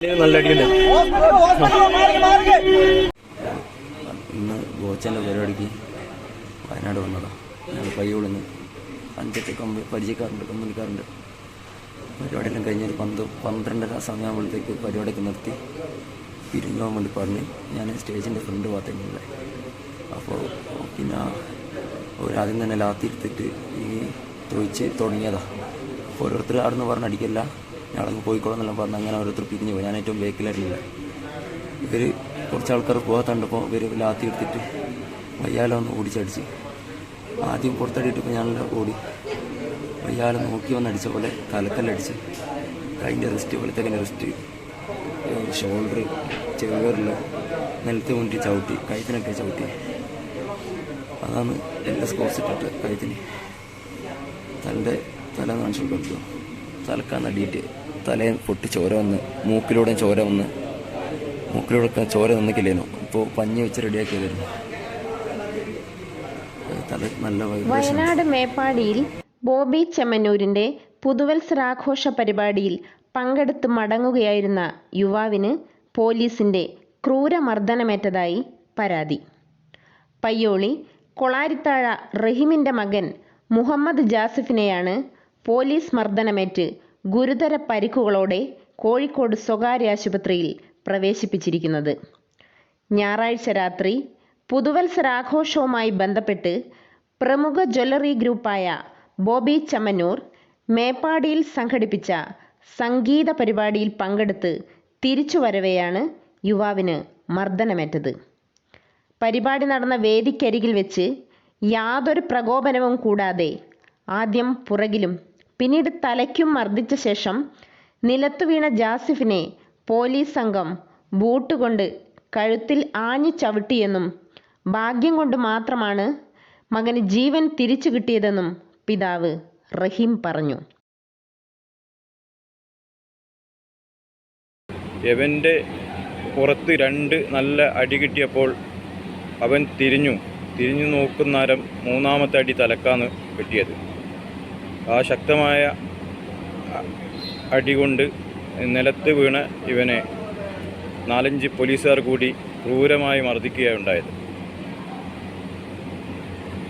നല്ല അടിയുണ്ട്. ഇന്ന് ഗോച്ചൻ്റെ പരിപാടിക്ക് വയനാട് വന്നതാണ്. ഞങ്ങൾ പയ്യോളിൽ നിന്ന് 5 കമ്പനിക്കാരുണ്ട്. പരിപാടിയെല്ലാം കഴിഞ്ഞൊരു 12:30 സമയമാകുമ്പോഴത്തേക്ക് പരിപാടിയൊക്കെ നിർത്തി പിരിഞ്ഞു പോകാൻ വേണ്ടി പറഞ്ഞ് ഞാൻ സ്റ്റേജിൻ്റെ ഫ്രണ്ട് ഭാഗത്തേക്കുള്ള. അപ്പോൾ പിന്നെ അവരാദ്യം തന്നെ ലാത്തിരുത്തിട്ട് ഈ തൊഴിച്ച് തുടങ്ങിയതാണ്. അപ്പോൾ ഓരോരുത്തർ അവിടെ നിന്ന് പറഞ്ഞ് അടിക്കല്ല, ഞങ്ങളങ്ങ് പോയിക്കോളെന്നെല്ലാം പറഞ്ഞ് അങ്ങനെ ഓരോരുത്തർ പിരിഞ്ഞു പോയി. ഞാൻ ഏറ്റവും ബേക്കിലായിരുന്നില്ല. ഇവർ കുറച്ച് ആൾക്കാർ പോകാത്തണ്ടപ്പോൾ ഇവർ ലാത്തി എടുത്തിട്ട് വയ്യാലൊന്ന് ഓടിച്ചടിച്ച് ആദ്യം പുറത്തടിയിട്ടിപ്പോൾ ഞാനെല്ലാം ഓടി വയ്യാലെ നോക്കി വന്ന് അടിച്ച പോലെ തലക്കല്ലടിച്ച് കൈൻ്റെ റിസ്റ്റ് വെളുത്തതിൻ്റെ റിസ്റ്റ് ഷോൾഡർ ചെറുകറിൽ നിലത്ത് കൊണ്ടിട്ട് ചവിട്ടി കഴുത്തിനൊക്കെ ചവിട്ടി. അതാണ് എല്ലാ സ്കോർസ് ഇട്ടിട്ട് കഴുത്തിന് തല കാണിച്ചു കൊടുക്കുക. തലക്കാൻ നടിയിട്ട് തലയും പൊട്ടി ചോര വന്ന് മൂക്കിലൂടെ ചോര നിന്നിക്കില്ലേനു. ഇപ്പോൾ പഞ്ഞി വെച്ച് റെഡിയാക്കിയതായിരുന്നു. തല നല്ല വയനാട് മേപ്പാടിയിൽ ബോബി ചെമ്മന്നൂരിൻ്റെ പുതുവത്സരാഘോഷ പരിപാടിയിൽ പങ്കെടുത്ത് മടങ്ങുകയായിരുന്ന യുവാവിന് പോലീസിൻ്റെ ക്രൂരമർദ്ദനമേറ്റതായി പരാതി. പയ്യോളി കൊളാരിത്താഴ റഹീമിൻ്റെ മകൻ മുഹമ്മദ് ജാസിഫിനെയാണ് പോലീസ് മർദ്ദനമേറ്റ് ഗുരുതര പരിക്കുകളോടെ കോഴിക്കോട് സ്വകാര്യ ആശുപത്രിയിൽ പ്രവേശിപ്പിച്ചിരിക്കുന്നത്. ഞായറാഴ്ച രാത്രി പുതുവത്സരാഘോഷവുമായി ബന്ധപ്പെട്ട് പ്രമുഖ ജ്വല്ലറി ഗ്രൂപ്പായ ബോബി ചെമ്മന്നൂർ മേപ്പാടിയിൽ സംഘടിപ്പിച്ച സംഗീത പരിപാടിയിൽ പങ്കെടുത്ത് തിരിച്ചു വരവെയാണ് യുവാവിന് മർദ്ദനമേറ്റത്. പരിപാടി നടന്ന വേദിക്കരികിൽ വെച്ച് യാതൊരു പ്രകോപനവും കൂടാതെ ആദ്യം പുറകിലും പിന്നീട് തലയ്ക്കും മർദ്ദിച്ച ശേഷം നിലത്തു വീണ ജാസിഫിനെ പോലീസ് സംഘം ബൂട്ട് കൊണ്ട് കഴുത്തിൽ ആഞ്ഞു ചവിട്ടിയെന്നും ഭാഗ്യം കൊണ്ട് മാത്രമാണ് മകന് ജീവൻ തിരിച്ചു കിട്ടിയതെന്നും പിതാവ് റഹീം പറഞ്ഞു. യവൻ്റെ പുറത്ത് 2 നല്ല അടി കിട്ടിയപ്പോൾ അവൻ തിരിഞ്ഞു നോക്കുന്നേരം 3ാമത്തെ അടി തലക്കാണ് കിട്ടിയത്. ആ ശക്തമായ അടി കൊണ്ട് നിലത്ത് വീണ ഇവനെ 4-5 പോലീസുകാർ കൂടി ക്രൂരമായി മർദ്ദിക്കുകയുണ്ടായത്.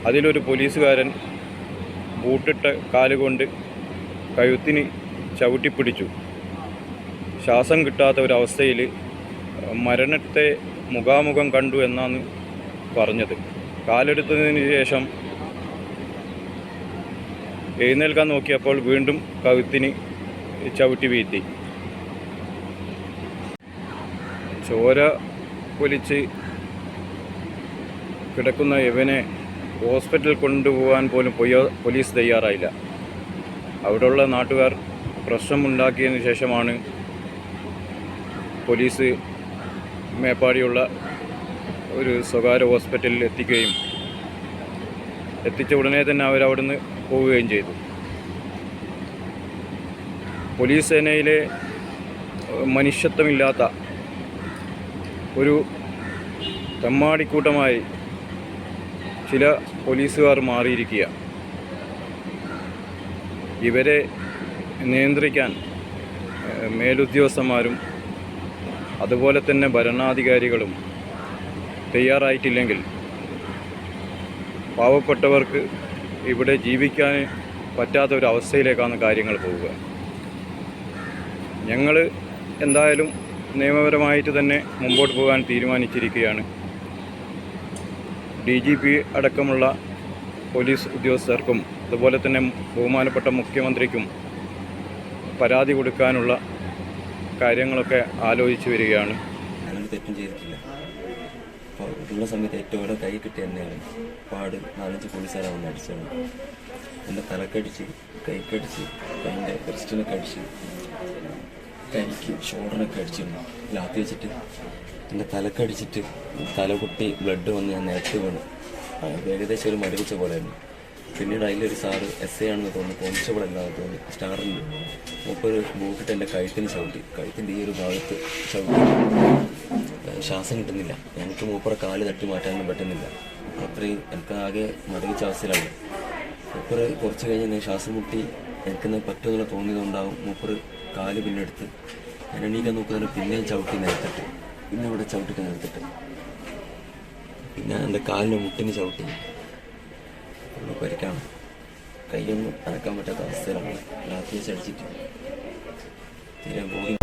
അതിലൊരു പോലീസുകാരൻ ബൂട്ടിട്ട കാലുകൊണ്ട് കഴുത്തിന് ചവിട്ടിപ്പിടിച്ചു. ശ്വാസം കിട്ടാത്ത ഒരവസ്ഥയിൽ മരണത്തെ മുഖാമുഖം കണ്ടു എന്നാണ് പറഞ്ഞത്. കാലെടുത്തതിന് ശേഷം എഴുന്നേൽക്കാൻ നോക്കിയപ്പോൾ വീണ്ടും കഴുത്തിന് ചവിട്ടി വീഴ്ത്തി. ചോര പൊലിച്ച് കിടക്കുന്ന ഇവനെ ഹോസ്പിറ്റലിൽ കൊണ്ടുപോകാൻ പോലും പോലീസ് തയ്യാറായില്ല. അവിടെയുള്ള നാട്ടുകാർ പ്രശ്നമുണ്ടാക്കിയതിന് ശേഷമാണ് പോലീസ് മേപ്പാടിയുള്ള ഒരു സ്വകാര്യ ഹോസ്പിറ്റലിൽ എത്തിക്കുകയും എത്തിച്ച ഉടനെ തന്നെ അവരവിടുന്ന് പോവുകയും ചെയ്തു. പോലീസ് സേനയിലെ മനുഷ്യത്വമില്ലാത്ത ഒരു തെമ്മാടിക്കൂട്ടമായി ചില പോലീസുകാർ മാറിയിരിക്കുക. ഇവരെ നിയന്ത്രിക്കാൻ മേലുദ്യോഗസ്ഥന്മാരും അതുപോലെ തന്നെ ഭരണാധികാരികളും തയ്യാറായിട്ടില്ലെങ്കിൽ പാവപ്പെട്ടവർക്ക് ഇവിടെ ജീവിക്കാൻ പറ്റാത്ത ഒരു അവസ്ഥയിലേക്കാണ് കാര്യങ്ങൾ പോവുക. ഞങ്ങൾ എന്തായാലും നിയമപരമായിട്ട് തന്നെ മുമ്പോട്ട് പോകാൻ തീരുമാനിച്ചിരിക്കുകയാണ്. DGP അടക്കമുള്ള പോലീസ് ഉദ്യോഗസ്ഥർക്കും അതുപോലെ തന്നെ ബഹുമാനപ്പെട്ട മുഖ്യമന്ത്രിക്കും പരാതി കൊടുക്കാനുള്ള കാര്യങ്ങളൊക്കെ ആലോചിച്ച് വരികയാണ്. ഞാനൊരു തെറ്റും ചെയ്തിട്ടില്ല. അപ്പോൾ ഉള്ള സമയത്ത് ഏറ്റവും ഇവിടെ കൈ കിട്ടിയ തന്നെയാണ്. 4-5 പോലീസുകാരെ വന്ന് അടിച്ചാണ്. എൻ്റെ തലക്കടിച്ച് കൈക്കടിച്ച് കൈൻ്റെ റിസ്റ്റിനൊക്കെ അടിച്ച് കൈക്ക് ഷോൾഡറിനൊക്കെ അടിച്ചിരുന്നു. ലാത്തി വെച്ചിട്ട് എൻ്റെ തലക്കടിച്ചിട്ട് തലകുട്ടി ബ്ലഡ് വന്ന് ഞാൻ നേരത്തെ വീണു. ഏകദേശം ഒരു മരവിച്ച പോലെയായിരുന്നു. പിന്നീട് അതിലൊരു സാറ് SI ആണെന്ന് തോന്നുന്നു, കോൺസ്റ്റബിൾ അല്ലാതെ തോന്നി, സ്റ്റാറിൽ മൂപ്പര് ബൂട്ടിട്ട് എൻ്റെ കഴുത്തിന് ചവിട്ടി. കഴുത്തിൻ്റെ ഈ ഒരു ഭാഗത്ത് ചവിട്ടി. ശ്വാസം കിട്ടുന്നില്ല. എനിക്ക് മൂപ്പറെ കാല് തട്ടി മാറ്റാനൊന്നും പറ്റുന്നില്ല. അത്രയും എനിക്ക് ആകെ മരവിച്ച അവസ്ഥയിലാണ്. മൂപ്പറ് കുറച്ച് കഴിഞ്ഞ് ശ്വാസം മുട്ടി എനിക്കെന്ന് പറ്റുമെന്നുള്ള തോന്നിയതുകൊണ്ടാവും മൂപ്പറ് കാല് പിന്നെടുത്ത് ഞാൻ എണീക്കാൻ നോക്കുന്നതിന് പിന്നെയും ചവിട്ടി നിലത്തിട്ട്, പിന്നെ ഇവിടെ ചവിട്ടിട്ട് നിലത്തിട്ട്, പിന്നെ എൻ്റെ കാലിൻ്റെ മുട്ടിന് ചവിട്ടി. ഒന്ന് പരിക്കാണ്, കൈയൊന്നും അനക്കാൻ പറ്റാത്ത അവസ്ഥയിലാണ്. രാത്രി ചടിച്ചിട്ട് തീരെ ബോഡി